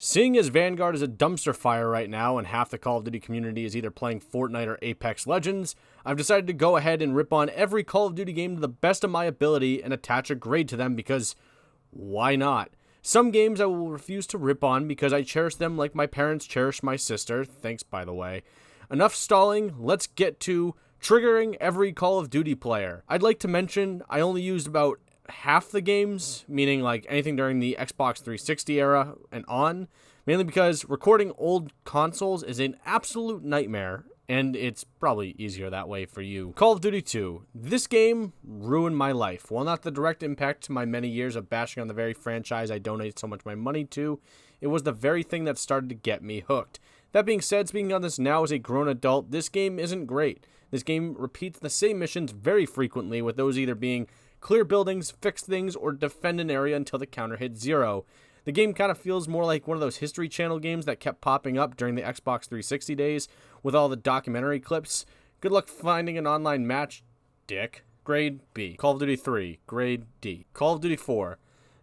Seeing as Vanguard is a dumpster fire right now and half the Call of Duty community is either playing Fortnite or Apex Legends, I've decided to go ahead and rip on every Call of Duty game to the best of my ability and attach a grade to them because why not? Some games I will refuse to rip on because I cherish them like my parents cherish my sister. Thanks, by the way. Enough stalling, let's get to triggering every Call of Duty player. I'd like to mention I only used about half the games, meaning like anything during the Xbox 360 era and on, mainly because recording old consoles is an absolute nightmare, and it's probably easier that way for you. Call of Duty 2. This game ruined my life. While not the direct impact to my many years of bashing on the very franchise I donate so much my money to, it was the very thing that started to get me hooked. That being said, speaking on this now as a grown adult, this game isn't great. This game repeats the same missions very frequently, with those either being clear buildings, fix things, or defend an area until the counter hits 0. The game kind of feels more like one of those History Channel games that kept popping up during the Xbox 360 days with all the documentary clips. Good luck finding an online match, dick. Grade B. Call of Duty 3, grade D. Call of Duty 4.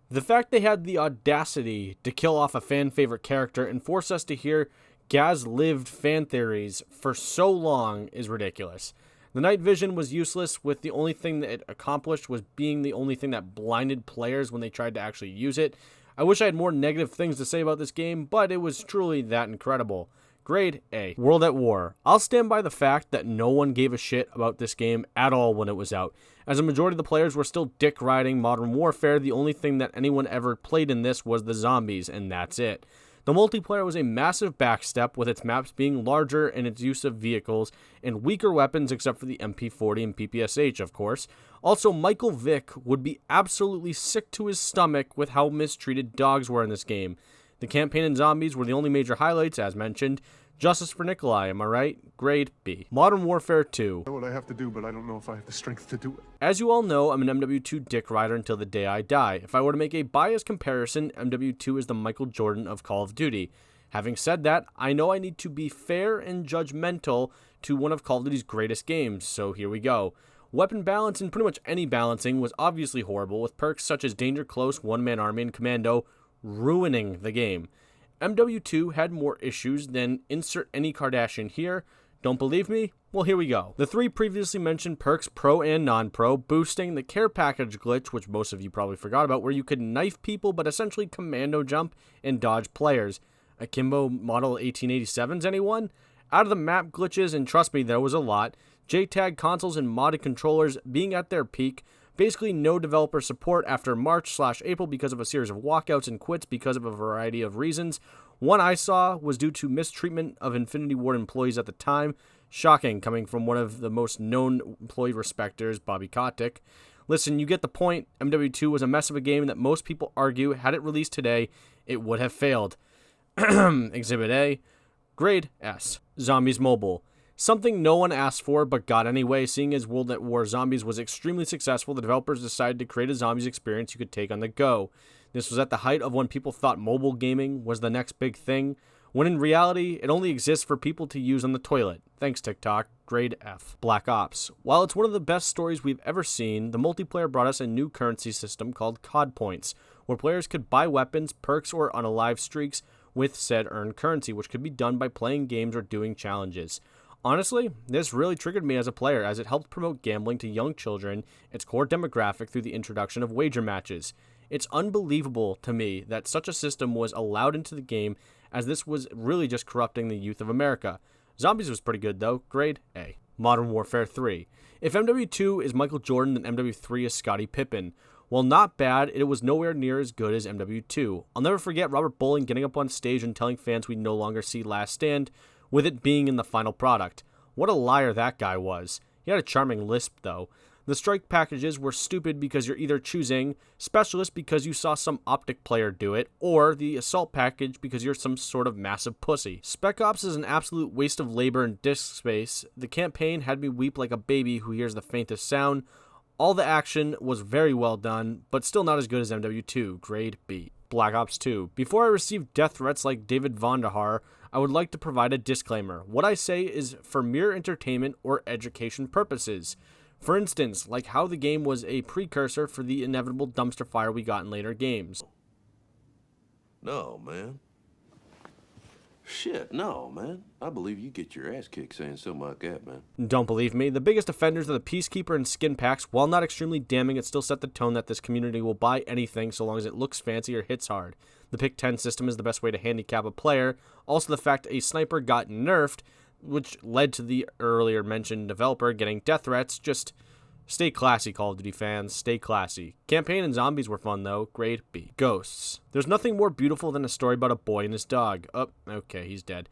The fact they had the audacity to kill off a fan favorite character and force us to hear Gaz-lived fan theories for so long is ridiculous. The night vision was useless, with the only thing that it accomplished was being the only thing that blinded players when they tried to actually use it. I wish I had more negative things to say about this game, but it was truly that incredible. Grade A. World at War. I'll stand by the fact that no one gave a shit about this game at all when it was out. As a majority of the players were still dick riding Modern Warfare, the only thing that anyone ever played in this was the zombies, and that's it. The multiplayer was a massive backstep, with its maps being larger and its use of vehicles and weaker weapons except for the MP40 and PPSH, of course. Also, Michael Vick would be absolutely sick to his stomach with how mistreated dogs were in this game. The campaign and zombies were the only major highlights, as mentioned. Justice for Nikolai, am I right? Grade B. Modern Warfare 2. I know what I have to do, but I don't know if I have the strength to do it. As you all know, I'm an MW2 dick rider until the day I die. If I were to make a biased comparison, MW2 is the Michael Jordan of Call of Duty. Having said that, I know I need to be fair and judgmental to one of Call of Duty's greatest games, so here we go. Weapon balance and pretty much any balancing was obviously horrible, with perks such as Danger Close, One-Man Army, and Commando ruining the game. MW2 had more issues than insert any Kardashian here. Don't believe me? Well, here we go. The three previously mentioned perks, pro and non-pro, boosting, the care package glitch, which most of you probably forgot about, where you could knife people but essentially commando jump and dodge players. Akimbo Model 1887s, anyone? Out of the map glitches, and trust me, there was a lot, JTAG consoles and modded controllers being at their peak, basically no developer support after March/April because of a series of walkouts and quits because of a variety of reasons. One I saw was due to mistreatment of Infinity Ward employees at the time. Shocking, coming from one of the most known employee respecters, Bobby Kotick. Listen, you get the point. MW2 was a mess of a game that most people argue, had it released today, it would have failed. Exhibit A. Grade S. Zombies Mobile. Something no one asked for but got anyway. Seeing as World at War Zombies was extremely successful, the developers decided to create a zombies experience you could take on the go. This was at the height of when people thought mobile gaming was the next big thing, when in reality, it only exists for people to use on the toilet. Thanks, TikTok. Grade F. Black Ops. While it's one of the best stories we've ever seen, the multiplayer brought us a new currency system called COD Points, where players could buy weapons, perks, or unalive streaks with said earned currency, which could be done by playing games or doing challenges. Honestly, this really triggered me as a player, as it helped promote gambling to young children, its core demographic, through the introduction of wager matches. It's unbelievable to me that such a system was allowed into the game, as this was really just corrupting the youth of America. Zombies was pretty good though. Grade A. Modern Warfare 3. If MW2 is Michael Jordan, then MW3 is Scottie Pippen. While not bad, it was nowhere near as good as MW2. I'll never forget Robert Bowling getting up on stage and telling fans we'd no longer see Last Stand, with it being in the final product. What a liar that guy was. He had a charming lisp, though. The strike packages were stupid because you're either choosing specialist because you saw some optic player do it, or the assault package because you're some sort of massive pussy. Spec Ops is an absolute waste of labor and disk space. The campaign had me weep like a baby who hears the faintest sound. All the action was very well done, but still not as good as MW2. Grade B. Black Ops 2. Before I receive death threats like David Vonderhaar, I would like to provide a disclaimer. What I say is for mere entertainment or education purposes. For instance, like how the game was a precursor for the inevitable dumpster fire we got in later games. No, man. Shit, no, man. I believe you get your ass kicked saying something like that, man. Don't believe me? The biggest offenders are the Peacekeeper and skin packs. While not extremely damning, it still set the tone that this community will buy anything so long as it looks fancy or hits hard. The pick 10 system is the best way to handicap a player. Also, the fact a sniper got nerfed, which led to the earlier mentioned developer getting death threats. Just stay classy, Call of Duty fans. Stay classy. Campaign and zombies were fun, though. Grade B. Ghosts. There's nothing more beautiful than a story about a boy and his dog. Oh, okay, he's dead.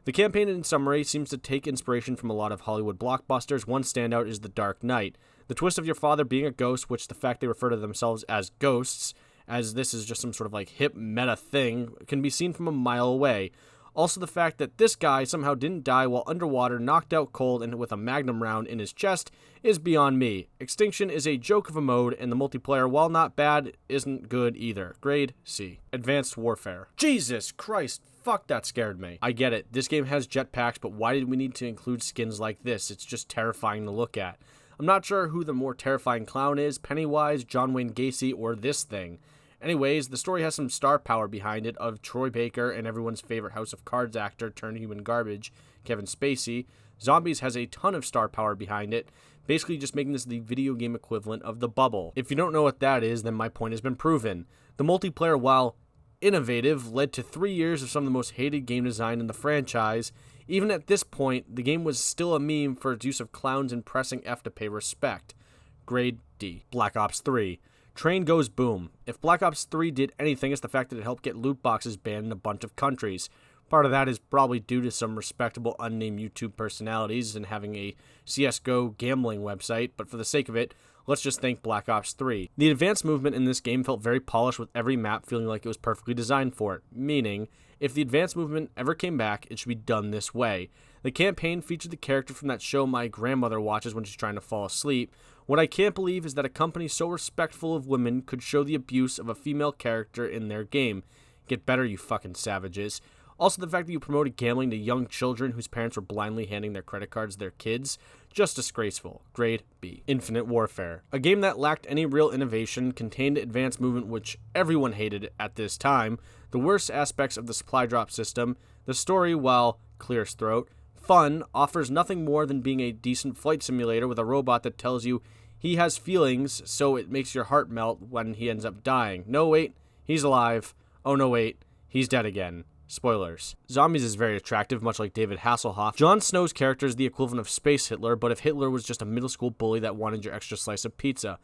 The campaign, in summary, seems to take inspiration from a lot of Hollywood blockbusters. One standout is The Dark Knight. The twist of your father being a ghost, which the fact they refer to themselves as ghosts, as this is just some sort of like hip meta thing, can be seen from a mile away. Also, the fact that this guy somehow didn't die while underwater, knocked out cold, and with a magnum round in his chest is beyond me. Extinction is a joke of a mode, and the multiplayer, while not bad, isn't good either. Grade C. Advanced Warfare. Jesus Christ, fuck, that scared me. I get it, this game has jetpacks, but why did we need to include skins like this? It's just terrifying to look at. I'm not sure who the more terrifying clown is, Pennywise, John Wayne Gacy, or this thing. Anyways, the story has some star power behind it of Troy Baker and everyone's favorite House of Cards actor turned human garbage, Kevin Spacey. Zombies has a ton of star power behind it, basically just making this the video game equivalent of The Bubble. If you don't know what that is, then my point has been proven. The multiplayer, while innovative, led to 3 years of some of the most hated game design in the franchise. Even at this point, the game was still a meme for its use of clowns and pressing F to pay respect. Grade D. Black Ops 3. Train goes boom. If Black Ops 3 did anything, it's the fact that it helped get loot boxes banned in a bunch of countries. Part of that is probably due to some respectable unnamed YouTube personalities and having a CSGO gambling website, but for the sake of it, let's just thank Black Ops 3. The advanced movement in this game felt very polished, with every map feeling like it was perfectly designed for it, meaning, if the advanced movement ever came back, it should be done this way. The campaign featured the character from that show my grandmother watches when she's trying to fall asleep. What I can't believe is that a company so respectful of women could show the abuse of a female character in their game. Get better, you fucking savages. Also, the fact that you promoted gambling to young children whose parents were blindly handing their credit cards to their kids, just disgraceful. Grade B. Infinite Warfare. A game that lacked any real innovation, contained advanced movement which everyone hated at this time, the worst aspects of the supply drop system, the story, while clear as throat, fun, offers nothing more than being a decent flight simulator with a robot that tells you he has feelings, so it makes your heart melt when he ends up dying. No, wait, he's alive. Oh no, wait, he's dead again. Spoilers. Zombies is very attractive, much like David Hasselhoff. Jon Snow's character is the equivalent of Space Hitler, but if Hitler was just a middle school bully that wanted your extra slice of pizza.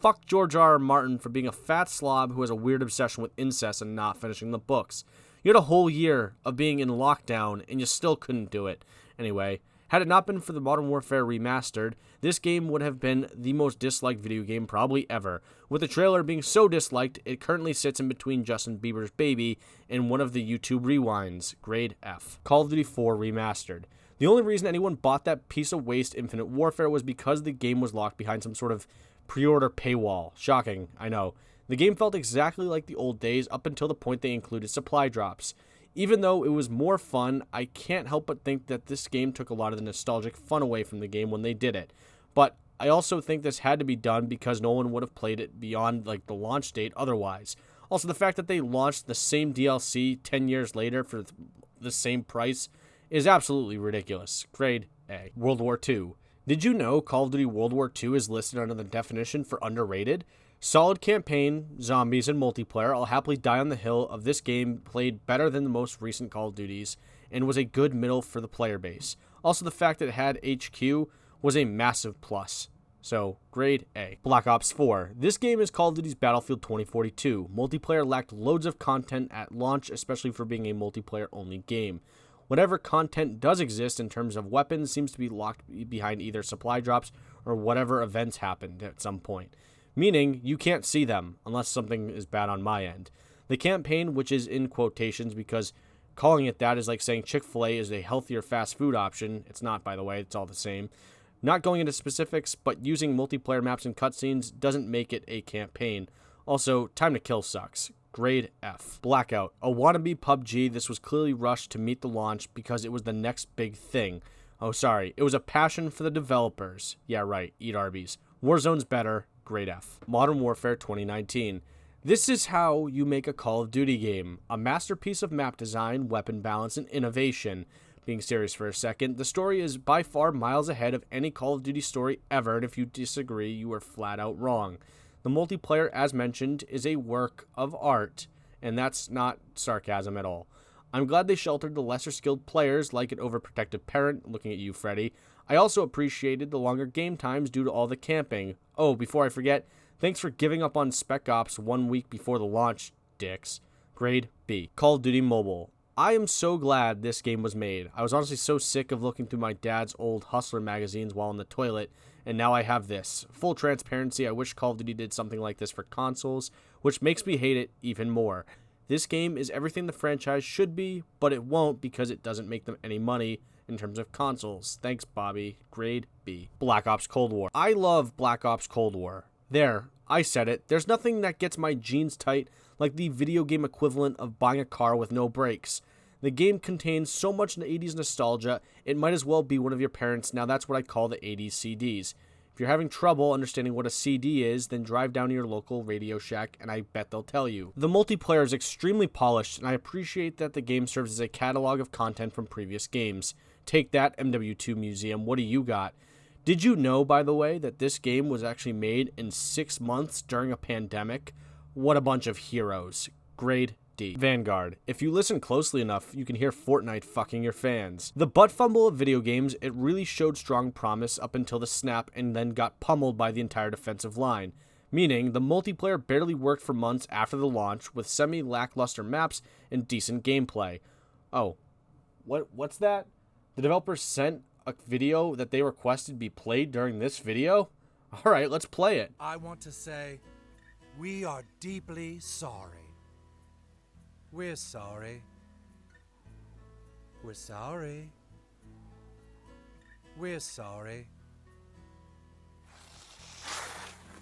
Fuck George R. R. Martin for being a fat slob who has a weird obsession with incest and not finishing the books. You had a whole year of being in lockdown, and you still couldn't do it. Anyway, had it not been for the Modern Warfare Remastered, this game would have been the most disliked video game probably ever. With the trailer being so disliked, it currently sits in between Justin Bieber's Baby and one of the YouTube rewinds. Grade F. Call of Duty 4 Remastered. The only reason anyone bought that piece of waste Infinite Warfare was because the game was locked behind some sort of pre-order paywall. Shocking, I know. The game felt exactly like the old days up until the point they included supply drops. Even though it was more fun, I can't help but think that this game took a lot of the nostalgic fun away from the game when they did it. But I also think this had to be done because no one would have played it beyond like the launch date otherwise. Also, the fact that they launched the same DLC 10 years later for the same price is absolutely ridiculous. Grade A. World War II. Did you know Call of Duty World War II is listed under the definition for underrated? Solid campaign, zombies, and multiplayer. I'll happily die on the hill of this game played better than the most recent Call of Duties and was a good middle for the player base. Also, the fact that it had HQ was a massive plus. So, grade A. Black Ops 4. This game is Call of Duty's Battlefield 2042. Multiplayer lacked loads of content at launch, especially for being a multiplayer-only game. Whatever content does exist in terms of weapons seems to be locked behind either supply drops or whatever events happened at some point. Meaning, you can't see them, unless something is bad on my end. The campaign, which is in quotations because calling it that is like saying Chick-fil-A is a healthier fast food option. It's not, by the way, it's all the same. Not going into specifics, but using multiplayer maps and cutscenes doesn't make it a campaign. Also, time to kill sucks. Grade F. Blackout. A wannabe PUBG, this was clearly rushed to meet the launch because it was the next big thing. Oh, sorry. It was a passion for the developers. Yeah, right. Eat Arby's. Warzone's better. Grade F. Modern Warfare 2019. This is how you make a Call of Duty game. A masterpiece of map design, weapon balance, and innovation. Being serious for a second, the story is by far miles ahead of any Call of Duty story ever, and if you disagree, you are flat out wrong. The multiplayer, as mentioned, is a work of art, and that's not sarcasm at all. I'm glad they sheltered the lesser skilled players like an overprotective parent, looking at you, Freddy. I also appreciated the longer game times due to all the camping. Oh, before I forget, thanks for giving up on Spec Ops 1 week before the launch, dicks. Grade B. Call of Duty Mobile. I am so glad this game was made. I was honestly so sick of looking through my dad's old Hustler magazines while in the toilet, and now I have this. Full transparency, I wish Call of Duty did something like this for consoles, which makes me hate it even more. This game is everything the franchise should be, but it won't because it doesn't make them any money in terms of consoles. Thanks, Bobby. Grade B. Black Ops Cold War. I love Black Ops Cold War. There, I said it. There's nothing that gets my jeans tight like the video game equivalent of buying a car with no brakes. The game contains so much 80s nostalgia, it might as well be one of your parents. Now that's what I call the 80s CDs. If you're having trouble understanding what a CD is, then drive down to your local Radio Shack and I bet they'll tell you. The multiplayer is extremely polished, and I appreciate that the game serves as a catalog of content from previous games. Take that, MW2 Museum, what do you got? Did you know, by the way, that this game was actually made in 6 months during a pandemic? What a bunch of heroes. Grade D. Vanguard. If you listen closely enough, you can hear Fortnite fucking your fans. The butt fumble of video games, it really showed strong promise up until the snap and then got pummeled by the entire defensive line. Meaning, the multiplayer barely worked for months after the launch with semi-lackluster maps and decent gameplay. Oh, what's that? The developers sent a video that they requested be played during this video? Alright, let's play it. I want to say, we are deeply sorry. We're sorry. We're sorry. We're sorry.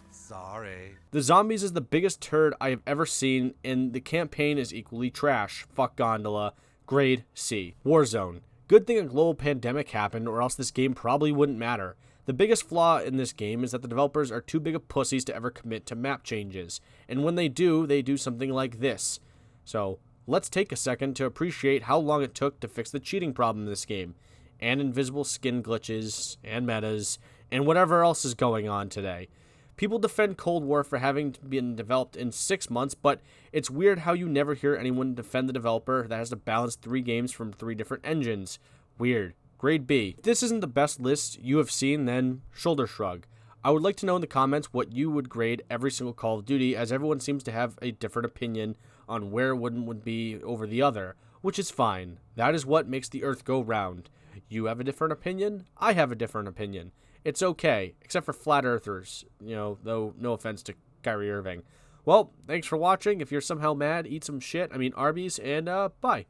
Sorry. The zombies is the biggest turd I have ever seen, and the campaign is equally trash. Fuck Gondola. Grade C. Warzone. Good thing a global pandemic happened, or else this game probably wouldn't matter. The biggest flaw in this game is that the developers are too big of pussies to ever commit to map changes, and when they do something like this. So, let's take a second to appreciate how long it took to fix the cheating problem in this game, and invisible skin glitches, and metas, and whatever else is going on today. People defend Cold War for having been developed in 6 months, but it's weird how you never hear anyone defend the developer that has to balance 3 games from 3 different engines. Weird. Grade B. If this isn't the best list you have seen, then shoulder shrug. I would like to know in the comments what you would grade every single Call of Duty, as everyone seems to have a different opinion on where one would be over the other, which is fine. That is what makes the earth go round. You have a different opinion, I have a different opinion. It's okay, except for flat earthers, though no offense to Kyrie Irving. Well, thanks for watching. If you're somehow mad, eat some shit. Arby's, and bye.